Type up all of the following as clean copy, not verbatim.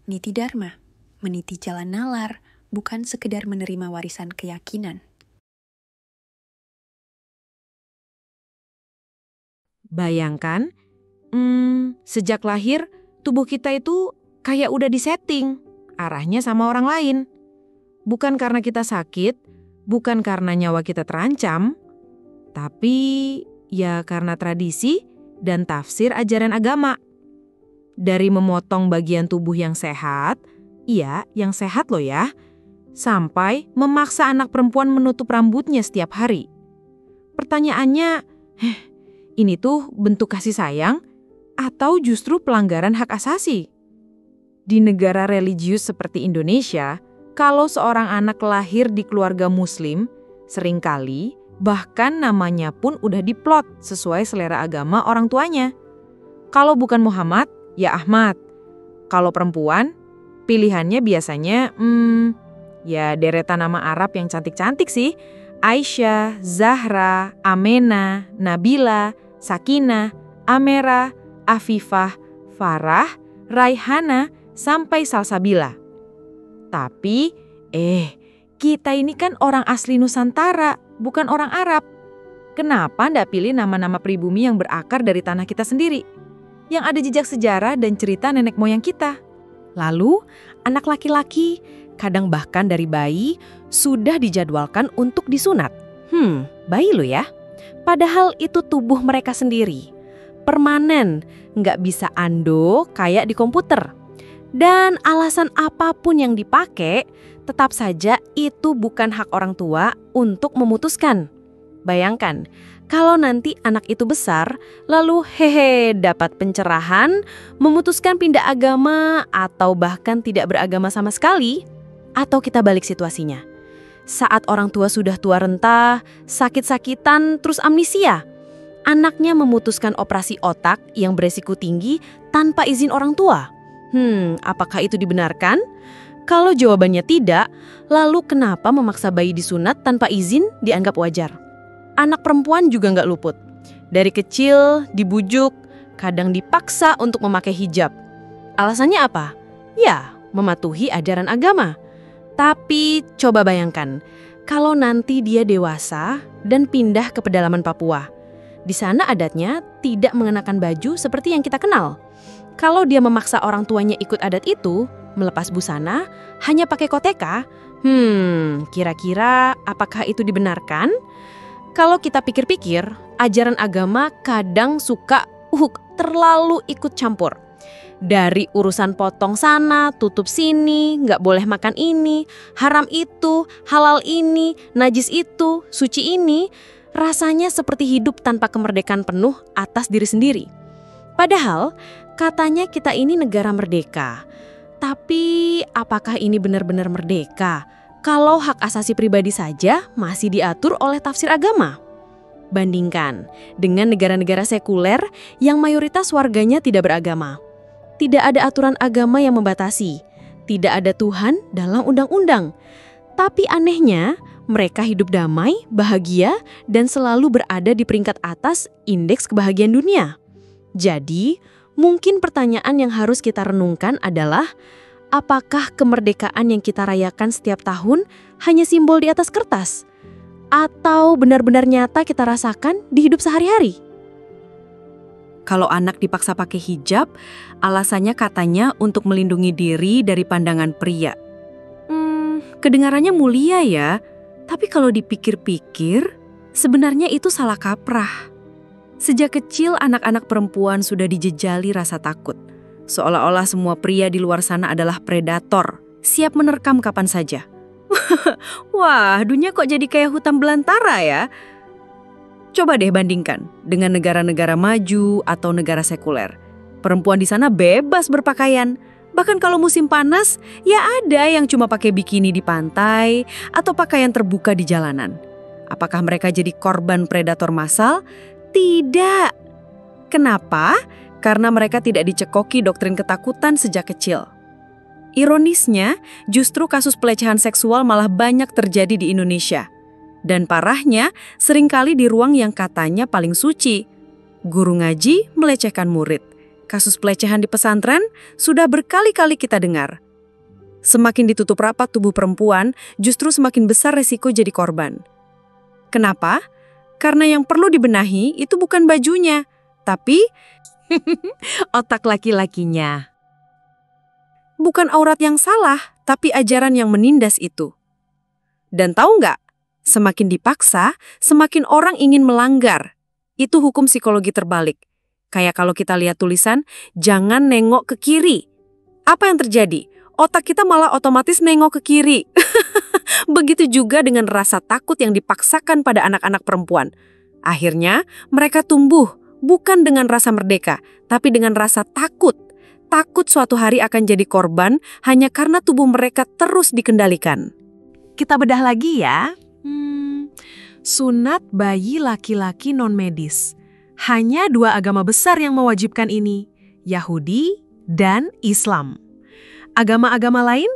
Niti Dharma, meniti jalan nalar, bukan sekedar menerima warisan keyakinan. Bayangkan, sejak lahir tubuh kita itu kayak udah disetting, arahnya sama orang lain. Bukan karena kita sakit, bukan karena nyawa kita terancam, tapi ya karena tradisi dan tafsir ajaran agama. Dari memotong bagian tubuh yang sehat, iya yang sehat loh ya, sampai memaksa anak perempuan menutup rambutnya setiap hari. Pertanyaannya, ini tuh bentuk kasih sayang atau justru pelanggaran hak asasi? Di negara religius seperti Indonesia, kalau seorang anak lahir di keluarga muslim, seringkali bahkan namanya pun udah diplot sesuai selera agama orang tuanya. Kalau bukan Muhammad, ya Ahmad. Kalau perempuan, pilihannya biasanya, ya deretan nama Arab yang cantik-cantik sih. Aisyah, Zahra, Amena, Nabila, Sakinah, Amera, Afifah, Farah, Raihana, sampai Salsabila. Tapi, kita ini kan orang asli Nusantara, bukan orang Arab. Kenapa ndak pilih nama-nama pribumi yang berakar dari tanah kita sendiri? Yang ada jejak sejarah dan cerita nenek moyang kita. Lalu, anak laki-laki, kadang bahkan dari bayi, sudah dijadwalkan untuk disunat. Bayi lo ya. Padahal itu tubuh mereka sendiri. Permanen, nggak bisa ando kayak di komputer. Dan alasan apapun yang dipakai, tetap saja itu bukan hak orang tua untuk memutuskan. Bayangkan, kalau nanti anak itu besar, lalu dapat pencerahan, memutuskan pindah agama atau bahkan tidak beragama sama sekali. Atau kita balik situasinya. Saat orang tua sudah tua renta, sakit-sakitan, terus amnesia. Anaknya memutuskan operasi otak yang beresiko tinggi tanpa izin orang tua. Apakah itu dibenarkan? Kalau jawabannya tidak, lalu kenapa memaksa bayi disunat tanpa izin dianggap wajar? Anak perempuan juga nggak luput. Dari kecil dibujuk, kadang dipaksa untuk memakai hijab. Alasannya apa? Ya, mematuhi ajaran agama. Tapi coba bayangkan, kalau nanti dia dewasa dan pindah ke pedalaman Papua. Di sana adatnya tidak mengenakan baju seperti yang kita kenal. Kalau dia memaksa orang tuanya ikut adat itu, melepas busana, hanya pakai koteka, kira-kira apakah itu dibenarkan? Kalau kita pikir-pikir, ajaran agama kadang suka terlalu ikut campur. Dari urusan potong sana, tutup sini, nggak boleh makan ini, haram itu, halal ini, najis itu, suci ini, rasanya seperti hidup tanpa kemerdekaan penuh atas diri sendiri. Padahal, katanya kita ini negara merdeka. Tapi, apakah ini benar-benar merdeka? Kalau hak asasi pribadi saja masih diatur oleh tafsir agama. Bandingkan dengan negara-negara sekuler yang mayoritas warganya tidak beragama. Tidak ada aturan agama yang membatasi. Tidak ada Tuhan dalam undang-undang. Tapi anehnya, mereka hidup damai, bahagia, dan selalu berada di peringkat atas indeks kebahagiaan dunia. Jadi, mungkin pertanyaan yang harus kita renungkan adalah, apakah kemerdekaan yang kita rayakan setiap tahun hanya simbol di atas kertas? Atau benar-benar nyata kita rasakan di hidup sehari-hari? Kalau anak dipaksa pakai hijab, alasannya katanya untuk melindungi diri dari pandangan pria. Kedengarannya mulia ya, tapi kalau dipikir-pikir, sebenarnya itu salah kaprah. Sejak kecil anak-anak perempuan sudah dijejali rasa takut. Seolah-olah semua pria di luar sana adalah predator, siap menerkam kapan saja. Wah, dunia kok jadi kayak hutan belantara ya? Coba deh bandingkan dengan negara-negara maju atau negara sekuler. Perempuan di sana bebas berpakaian. Bahkan kalau musim panas, ya ada yang cuma pakai bikini di pantai atau pakaian terbuka di jalanan. Apakah mereka jadi korban predator massal? Tidak. Kenapa? Karena mereka tidak dicekoki doktrin ketakutan sejak kecil. Ironisnya, justru kasus pelecehan seksual malah banyak terjadi di Indonesia. Dan parahnya, seringkali di ruang yang katanya paling suci. Guru ngaji melecehkan murid. Kasus pelecehan di pesantren sudah berkali-kali kita dengar. Semakin ditutup rapat tubuh perempuan, justru semakin besar resiko jadi korban. Kenapa? Karena yang perlu dibenahi itu bukan bajunya, tapi Otak laki-lakinya. bukan aurat yang salah, tapi ajaran yang menindas itu. Dan tahu nggak? Semakin dipaksa, semakin orang ingin melanggar. Itu hukum psikologi terbalik. Kayak kalau kita lihat tulisan, jangan nengok ke kiri. Apa yang terjadi? Otak kita malah otomatis nengok ke kiri. Begitu juga dengan rasa takut yang dipaksakan pada anak-anak perempuan. Akhirnya, mereka tumbuh bukan dengan rasa merdeka, tapi dengan rasa takut. Takut suatu hari akan jadi korban hanya karena tubuh mereka terus dikendalikan. Kita bedah lagi ya. Sunat bayi laki-laki non-medis. Hanya 2 agama besar yang mewajibkan ini, Yahudi dan Islam. Agama-agama lain,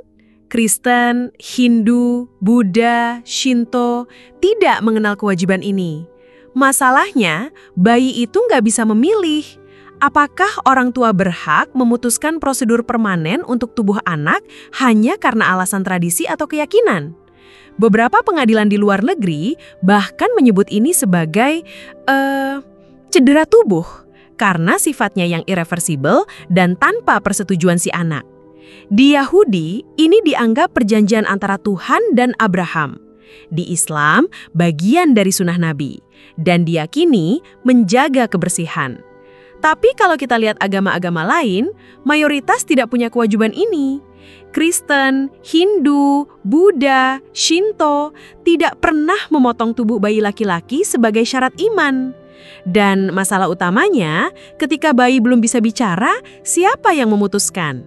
Kristen, Hindu, Buddha, Shinto, tidak mengenal kewajiban ini. Masalahnya, bayi itu nggak bisa memilih. Apakah orang tua berhak memutuskan prosedur permanen untuk tubuh anak hanya karena alasan tradisi atau keyakinan? Beberapa pengadilan di luar negeri bahkan menyebut ini sebagai cedera tubuh karena sifatnya yang irreversibel dan tanpa persetujuan si anak. Di Yahudi, ini dianggap perjanjian antara Tuhan dan Abraham. Di Islam, bagian dari sunnah Nabi. Dan diyakini menjaga kebersihan. Tapi kalau kita lihat agama-agama lain, mayoritas tidak punya kewajiban ini. Kristen, Hindu, Buddha, Shinto tidak pernah memotong tubuh bayi laki-laki sebagai syarat iman. Dan masalah utamanya, ketika bayi belum bisa bicara, siapa yang memutuskan?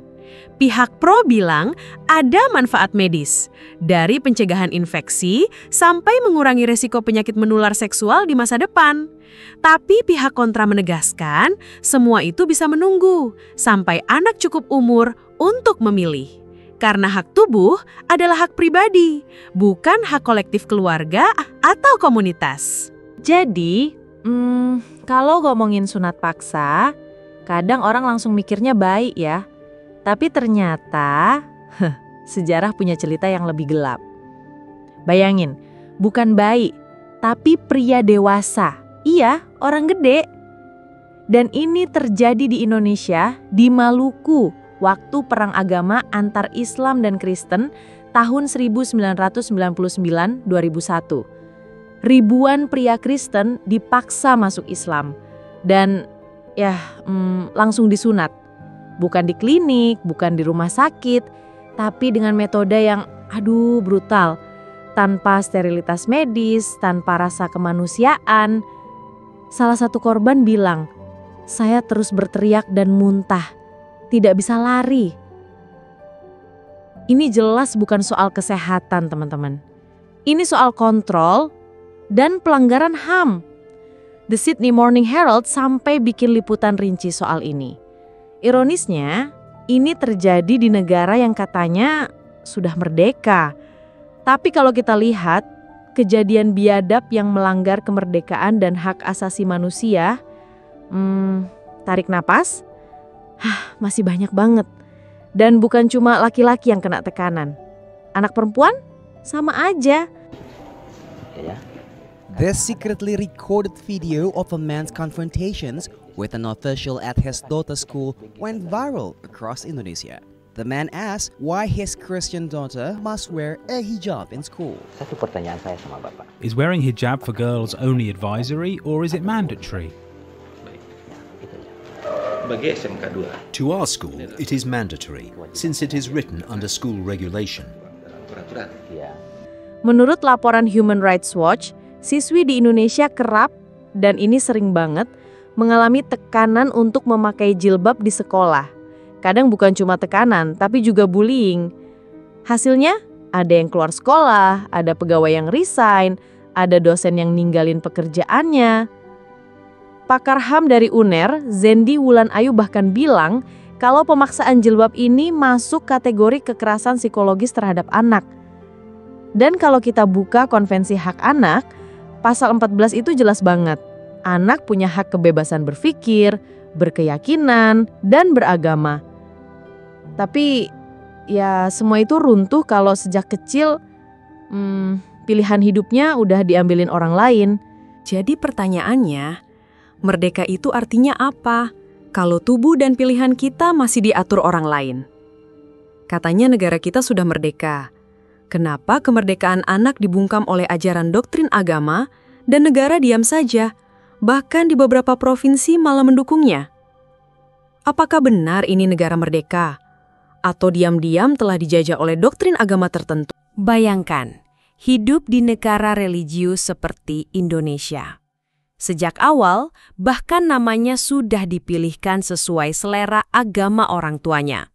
Pihak pro bilang ada manfaat medis, dari pencegahan infeksi sampai mengurangi resiko penyakit menular seksual di masa depan. Tapi pihak kontra menegaskan semua itu bisa menunggu sampai anak cukup umur untuk memilih. Karena hak tubuh adalah hak pribadi, bukan hak kolektif keluarga atau komunitas. Jadi, kalau ngomongin sunat paksa, kadang orang langsung mikirnya baik ya. Tapi ternyata, sejarah punya cerita yang lebih gelap. Bayangin, bukan bayi, tapi pria dewasa. Iya, orang gede. Dan ini terjadi di Indonesia, di Maluku, waktu perang agama antar Islam dan Kristen tahun 1999-2001. Ribuan pria Kristen dipaksa masuk Islam dan langsung disunat. Bukan di klinik, bukan di rumah sakit, tapi dengan metode yang brutal. Tanpa sterilitas medis, tanpa rasa kemanusiaan. Salah satu korban bilang, "Saya terus berteriak dan muntah, tidak bisa lari." Ini jelas bukan soal kesehatan, teman-teman. Ini soal kontrol dan pelanggaran HAM. The Sydney Morning Herald sampai bikin liputan rinci soal ini. Ironisnya, ini terjadi di negara yang katanya sudah merdeka. Tapi kalau kita lihat, kejadian biadab yang melanggar kemerdekaan dan hak asasi manusia, tarik napas, masih banyak banget. Dan bukan cuma laki-laki yang kena tekanan. Anak perempuan sama aja. This secretly recorded video of a man's confrontations with an official at his daughter's school went viral across Indonesia. The man asked why his Christian daughter must wear a hijab in school. Satu pertanyaan saya sama Bapak. Is wearing hijab for girls only advisory or is it mandatory? Bagi SMK 2. To our school, it is mandatory, since it is written under school regulation. Peraturan. Ya. Menurut laporan Human Rights Watch, siswi di Indonesia kerap, dan ini sering banget, mengalami tekanan untuk memakai jilbab di sekolah. Kadang bukan cuma tekanan, tapi juga bullying. Hasilnya, ada yang keluar sekolah, ada pegawai yang resign, ada dosen yang ninggalin pekerjaannya. Pakar HAM dari UNER, Zendi Wulan Ayu bahkan bilang kalau pemaksaan jilbab ini masuk kategori kekerasan psikologis terhadap anak. Dan kalau kita buka Konvensi Hak Anak, pasal 14 itu jelas banget. Anak punya hak kebebasan berpikir, berkeyakinan, dan beragama. Tapi ya semua itu runtuh kalau sejak kecil pilihan hidupnya udah diambilin orang lain. Jadi pertanyaannya, merdeka itu artinya apa kalau tubuh dan pilihan kita masih diatur orang lain? Katanya negara kita sudah merdeka. Kenapa kemerdekaan anak dibungkam oleh ajaran doktrin agama dan negara diam saja, bahkan di beberapa provinsi malah mendukungnya? Apakah benar ini negara merdeka? Atau diam-diam telah dijajah oleh doktrin agama tertentu? Bayangkan, hidup di negara religius seperti Indonesia. Sejak awal, bahkan namanya sudah dipilihkan sesuai selera agama orang tuanya.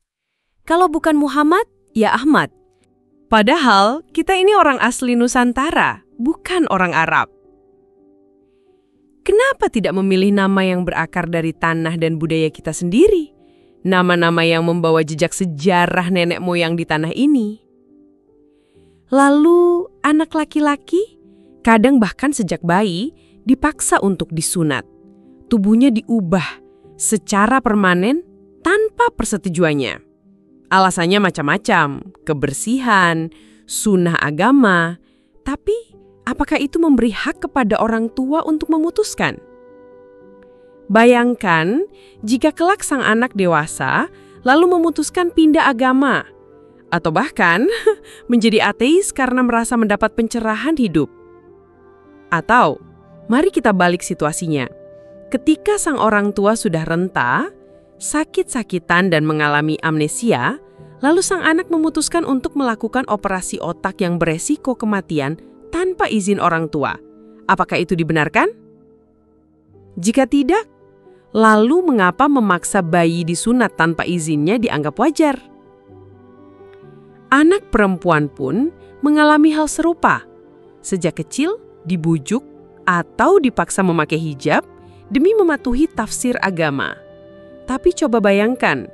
Kalau bukan Muhammad, ya Ahmad. Padahal kita ini orang asli Nusantara, bukan orang Arab. Kenapa tidak memilih nama yang berakar dari tanah dan budaya kita sendiri? Nama-nama yang membawa jejak sejarah nenek moyang di tanah ini. Lalu anak laki-laki, kadang bahkan sejak bayi, dipaksa untuk disunat. Tubuhnya diubah secara permanen tanpa persetujuannya. Alasannya macam-macam, kebersihan, sunnah agama. Tapi apakah itu memberi hak kepada orang tua untuk memutuskan? Bayangkan jika kelak sang anak dewasa lalu memutuskan pindah agama. Atau bahkan menjadi ateis karena merasa mendapat pencerahan hidup. Atau, mari kita balik situasinya. Ketika sang orang tua sudah renta, sakit-sakitan dan mengalami amnesia, lalu sang anak memutuskan untuk melakukan operasi otak yang beresiko kematian tanpa izin orang tua. Apakah itu dibenarkan? Jika tidak, lalu mengapa memaksa bayi disunat tanpa izinnya dianggap wajar? Anak perempuan pun mengalami hal serupa. Sejak kecil dibujuk atau dipaksa memakai hijab demi mematuhi tafsir agama. Tapi coba bayangkan,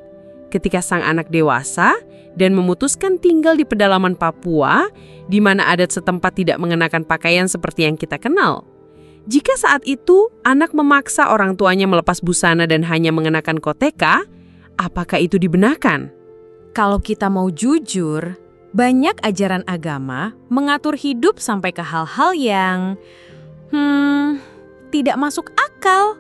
ketika sang anak dewasa dan memutuskan tinggal di pedalaman Papua, di mana adat setempat tidak mengenakan pakaian seperti yang kita kenal. Jika saat itu anak memaksa orang tuanya melepas busana dan hanya mengenakan koteka, apakah itu dibenarkan? Kalau kita mau jujur, banyak ajaran agama mengatur hidup sampai ke hal-hal yang tidak masuk akal.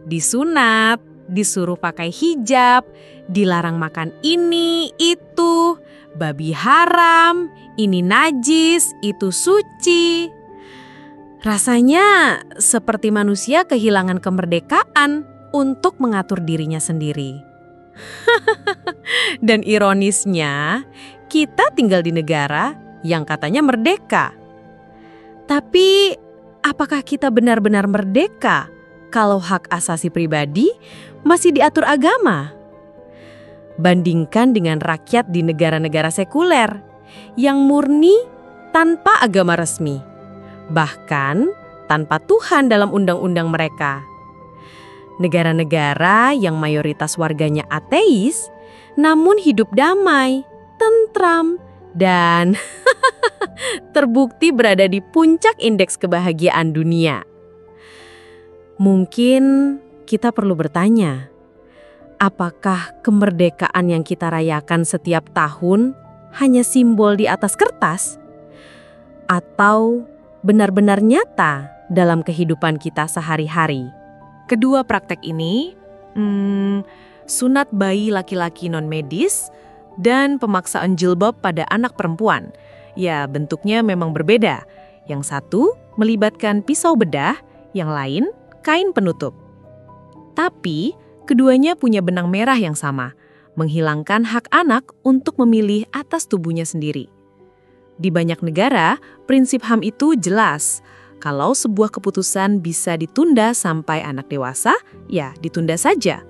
Disunat, disuruh pakai hijab, dilarang makan ini, itu, babi haram, ini najis, itu suci. Rasanya seperti manusia kehilangan kemerdekaan untuk mengatur dirinya sendiri. Dan ironisnya, kita tinggal di negara yang katanya merdeka. Tapi, apakah kita benar-benar merdeka kalau hak asasi pribadi masih diatur agama? Bandingkan dengan rakyat di negara-negara sekuler yang murni tanpa agama resmi, bahkan tanpa Tuhan dalam undang-undang mereka. Negara-negara yang mayoritas warganya ateis, namun hidup damai, tentram, dan terbukti berada di puncak indeks kebahagiaan dunia. Mungkin kita perlu bertanya, apakah kemerdekaan yang kita rayakan setiap tahun hanya simbol di atas kertas? Atau benar-benar nyata dalam kehidupan kita sehari-hari? Kedua praktek ini, sunat bayi laki-laki non-medis dan pemaksaan jilbab pada anak perempuan. Ya, bentuknya memang berbeda. Yang satu melibatkan pisau bedah, yang lain kain penutup. Tapi, keduanya punya benang merah yang sama, menghilangkan hak anak untuk memilih atas tubuhnya sendiri. Di banyak negara, prinsip HAM itu jelas. Kalau sebuah keputusan bisa ditunda sampai anak dewasa, ya ditunda saja.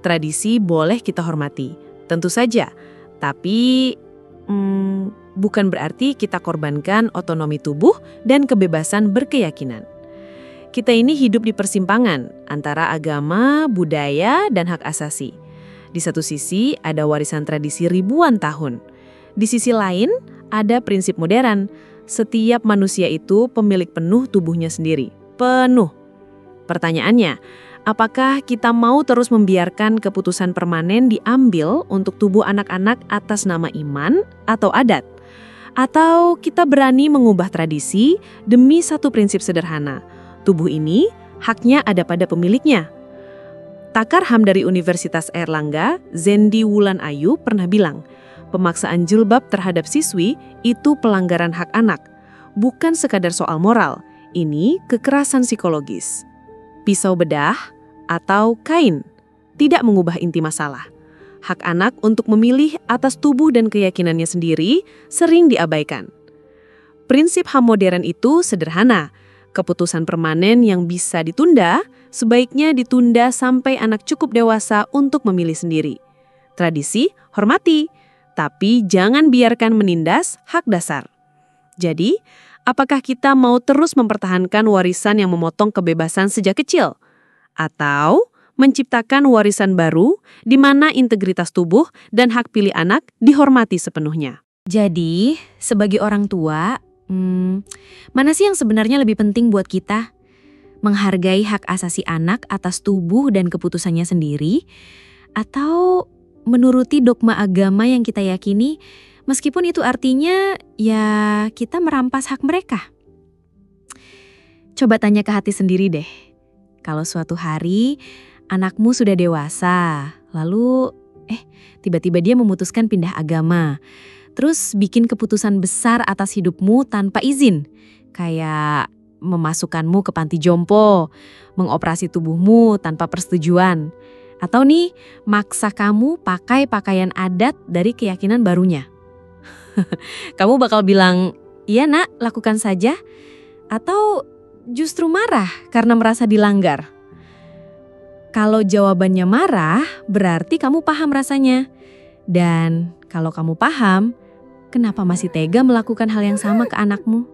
Tradisi boleh kita hormati, tentu saja. Tapi bukan berarti kita korbankan otonomi tubuh dan kebebasan berkeyakinan. Kita ini hidup di persimpangan antara agama, budaya, dan hak asasi. Di satu sisi ada warisan tradisi ribuan tahun. Di sisi lain ada prinsip modern. Setiap manusia itu pemilik penuh tubuhnya sendiri. Penuh. Pertanyaannya, apakah kita mau terus membiarkan keputusan permanen diambil untuk tubuh anak-anak atas nama iman atau adat? Atau kita berani mengubah tradisi demi satu prinsip sederhana, tubuh ini haknya ada pada pemiliknya. Pakar HAM dari Universitas Airlangga, Zendi Wulan Ayu pernah bilang, pemaksaan jilbab terhadap siswi itu pelanggaran hak anak, bukan sekadar soal moral, ini kekerasan psikologis. Pisau bedah atau kain tidak mengubah inti masalah. Hak anak untuk memilih atas tubuh dan keyakinannya sendiri sering diabaikan. Prinsip HAM modern itu sederhana. Keputusan permanen yang bisa ditunda, sebaiknya ditunda sampai anak cukup dewasa untuk memilih sendiri. Tradisi, hormati, tapi jangan biarkan menindas hak dasar. Jadi, apakah kita mau terus mempertahankan warisan yang memotong kebebasan sejak kecil? Atau menciptakan warisan baru di mana integritas tubuh dan hak pilih anak dihormati sepenuhnya? Jadi, sebagai orang tua, mana sih yang sebenarnya lebih penting buat kita? Menghargai hak asasi anak atas tubuh dan keputusannya sendiri? Atau menuruti dogma agama yang kita yakini, meskipun itu artinya ya kita merampas hak mereka? Coba tanya ke hati sendiri deh. Kalau suatu hari anakmu sudah dewasa, lalu tiba-tiba dia memutuskan pindah agama, terus bikin keputusan besar atas hidupmu tanpa izin, kayak memasukkanmu ke panti jompo, mengoperasi tubuhmu tanpa persetujuan, atau nih maksa kamu pakai pakaian adat dari keyakinan barunya. Kamu bakal bilang, iya nak, lakukan saja, atau justru marah karena merasa dilanggar? Kalau jawabannya marah, berarti kamu paham rasanya. Dan kalau kamu paham, kenapa masih tega melakukan hal yang sama ke anakmu?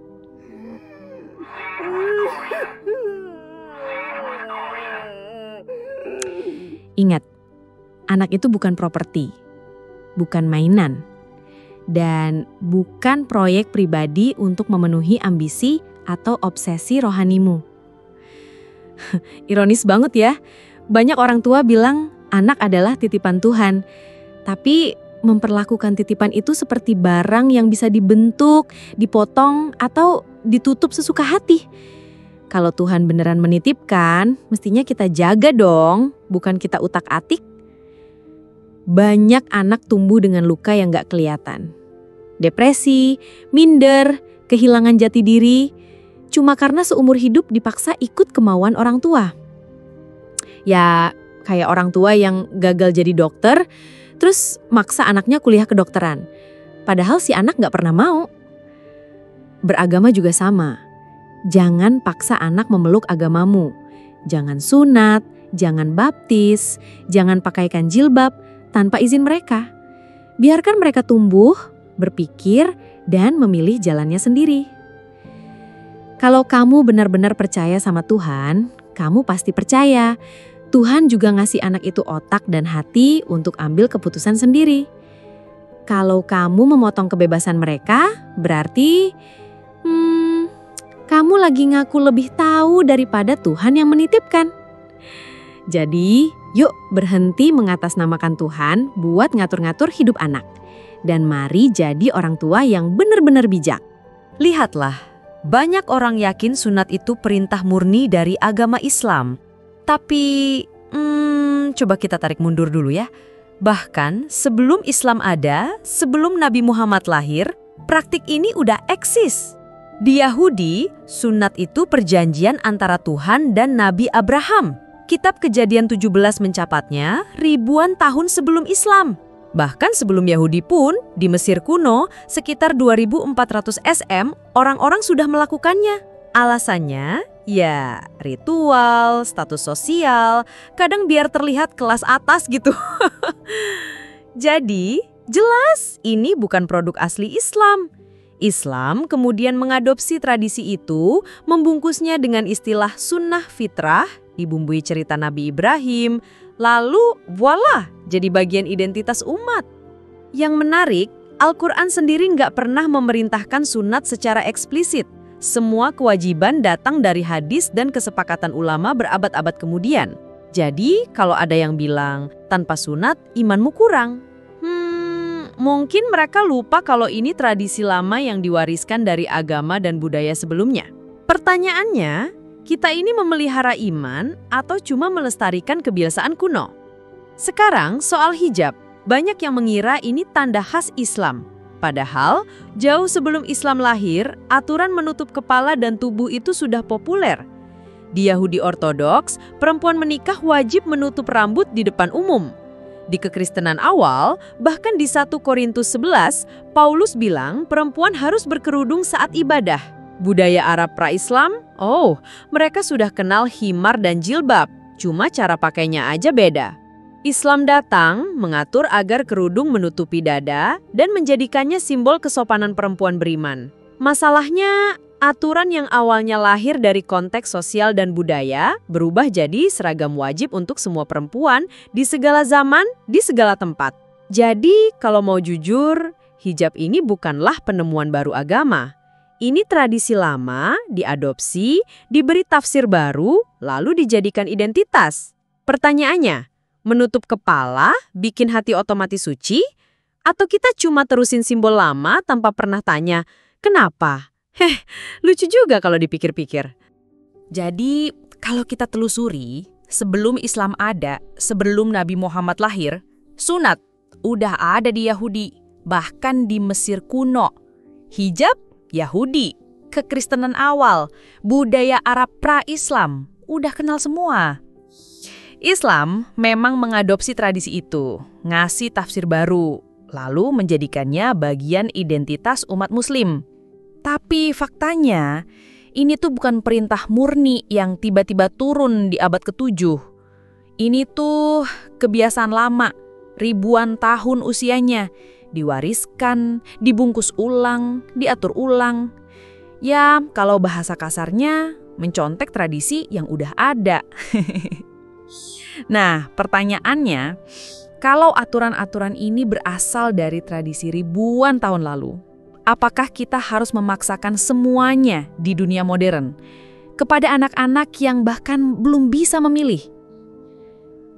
Ingat, anak itu bukan properti, bukan mainan, dan bukan proyek pribadi untuk memenuhi ambisi atau obsesi rohanimu. Ironis banget ya, banyak orang tua bilang anak adalah titipan Tuhan, tapi memperlakukan titipan itu seperti barang yang bisa dibentuk, dipotong, atau ditutup sesuka hati. Kalau Tuhan beneran menitipkan, mestinya kita jaga dong, bukan kita utak-atik. Banyak anak tumbuh dengan luka yang gak kelihatan. Depresi, minder, kehilangan jati diri, cuma karena seumur hidup dipaksa ikut kemauan orang tua. Ya, kayak orang tua yang gagal jadi dokter, terus maksa anaknya kuliah kedokteran. Padahal si anak gak pernah mau. Beragama juga sama. Jangan paksa anak memeluk agamamu. Jangan sunat, jangan baptis, jangan pakaikan jilbab tanpa izin mereka. Biarkan mereka tumbuh, berpikir, dan memilih jalannya sendiri. Kalau kamu benar-benar percaya sama Tuhan, kamu pasti percaya Tuhan juga ngasih anak itu otak dan hati untuk ambil keputusan sendiri. Kalau kamu memotong kebebasan mereka, berarti kamu lagi ngaku lebih tahu daripada Tuhan yang menitipkan. Jadi, yuk berhenti mengatasnamakan Tuhan buat ngatur-ngatur hidup anak. Dan mari jadi orang tua yang benar-benar bijak. Lihatlah, banyak orang yakin sunat itu perintah murni dari agama Islam. Tapi, coba kita tarik mundur dulu ya. Bahkan sebelum Islam ada, sebelum Nabi Muhammad lahir, praktik ini udah eksis. Di Yahudi, sunat itu perjanjian antara Tuhan dan Nabi Abraham. Kitab Kejadian 17 mencatatnya ribuan tahun sebelum Islam. Bahkan sebelum Yahudi pun, di Mesir kuno, sekitar 2400 SM, orang-orang sudah melakukannya. Alasannya, ya ritual, status sosial, kadang biar terlihat kelas atas gitu. Jadi, jelas ini bukan produk asli Islam. Islam kemudian mengadopsi tradisi itu, membungkusnya dengan istilah sunnah fitrah, dibumbui cerita Nabi Ibrahim, lalu voila, jadi bagian identitas umat. Yang menarik, Al-Quran sendiri nggak pernah memerintahkan sunat secara eksplisit. Semua kewajiban datang dari hadis dan kesepakatan ulama berabad-abad kemudian. Jadi kalau ada yang bilang tanpa sunat imanmu kurang. Mungkin mereka lupa kalau ini tradisi lama yang diwariskan dari agama dan budaya sebelumnya. Pertanyaannya, kita ini memelihara iman atau cuma melestarikan kebiasaan kuno? Sekarang soal hijab, banyak yang mengira ini tanda khas Islam. Padahal, jauh sebelum Islam lahir, aturan menutup kepala dan tubuh itu sudah populer. Di Yahudi Ortodoks, perempuan menikah wajib menutup rambut di depan umum. Di kekristenan awal, bahkan di 1 Korintus 11, Paulus bilang perempuan harus berkerudung saat ibadah. Budaya Arab pra-Islam, mereka sudah kenal khimar dan jilbab, cuma cara pakainya aja beda. Islam datang mengatur agar kerudung menutupi dada dan menjadikannya simbol kesopanan perempuan beriman. Masalahnya, aturan yang awalnya lahir dari konteks sosial dan budaya berubah jadi seragam wajib untuk semua perempuan di segala zaman, di segala tempat. Jadi, kalau mau jujur, hijab ini bukanlah penemuan baru agama. Ini tradisi lama, diadopsi, diberi tafsir baru, lalu dijadikan identitas. Pertanyaannya, menutup kepala bikin hati otomatis suci? Atau kita cuma terusin simbol lama tanpa pernah tanya, kenapa? Lucu juga kalau dipikir-pikir. Jadi, kalau kita telusuri, sebelum Islam ada, sebelum Nabi Muhammad lahir, sunat udah ada di Yahudi, bahkan di Mesir kuno. Hijab, Yahudi. Kekristenan awal, budaya Arab pra-Islam, udah kenal semua. Islam memang mengadopsi tradisi itu, ngasih tafsir baru, lalu menjadikannya bagian identitas umat muslim. Tapi faktanya, ini tuh bukan perintah murni yang tiba-tiba turun di abad ke-7. Ini tuh kebiasaan lama, ribuan tahun usianya, diwariskan, dibungkus ulang, diatur ulang. Ya, kalau bahasa kasarnya, mencontek tradisi yang udah ada. Nah, pertanyaannya, kalau aturan-aturan ini berasal dari tradisi ribuan tahun lalu, apakah kita harus memaksakan semuanya di dunia modern kepada anak-anak yang bahkan belum bisa memilih?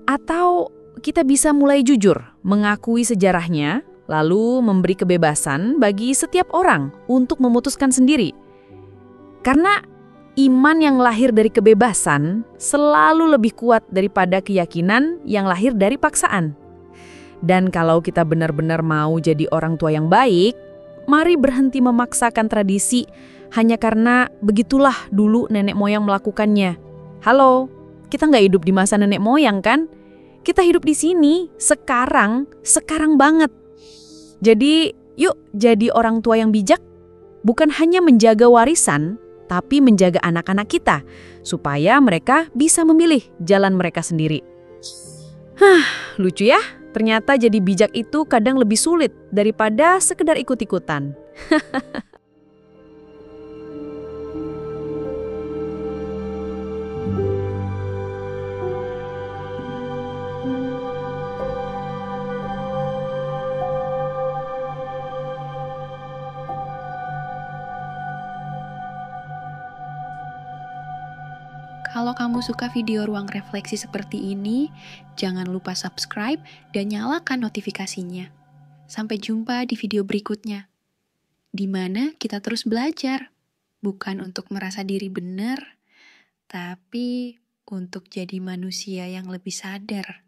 Atau kita bisa mulai jujur, mengakui sejarahnya, lalu memberi kebebasan bagi setiap orang untuk memutuskan sendiri? Karena iman yang lahir dari kebebasan selalu lebih kuat daripada keyakinan yang lahir dari paksaan. Dan kalau kita benar-benar mau jadi orang tua yang baik, mari berhenti memaksakan tradisi hanya karena begitulah dulu nenek moyang melakukannya. Halo, kita nggak hidup di masa nenek moyang kan? Kita hidup di sini, sekarang banget. Jadi, yuk jadi orang tua yang bijak, bukan hanya menjaga warisan, tapi menjaga anak-anak kita, supaya mereka bisa memilih jalan mereka sendiri. Lucu ya, ternyata jadi bijak itu kadang lebih sulit daripada sekedar ikut-ikutan. Kalau kamu suka video Ruang Refleksi seperti ini, jangan lupa subscribe dan nyalakan notifikasinya. Sampai jumpa di video berikutnya, di mana kita terus belajar, bukan untuk merasa diri benar, tapi untuk jadi manusia yang lebih sadar.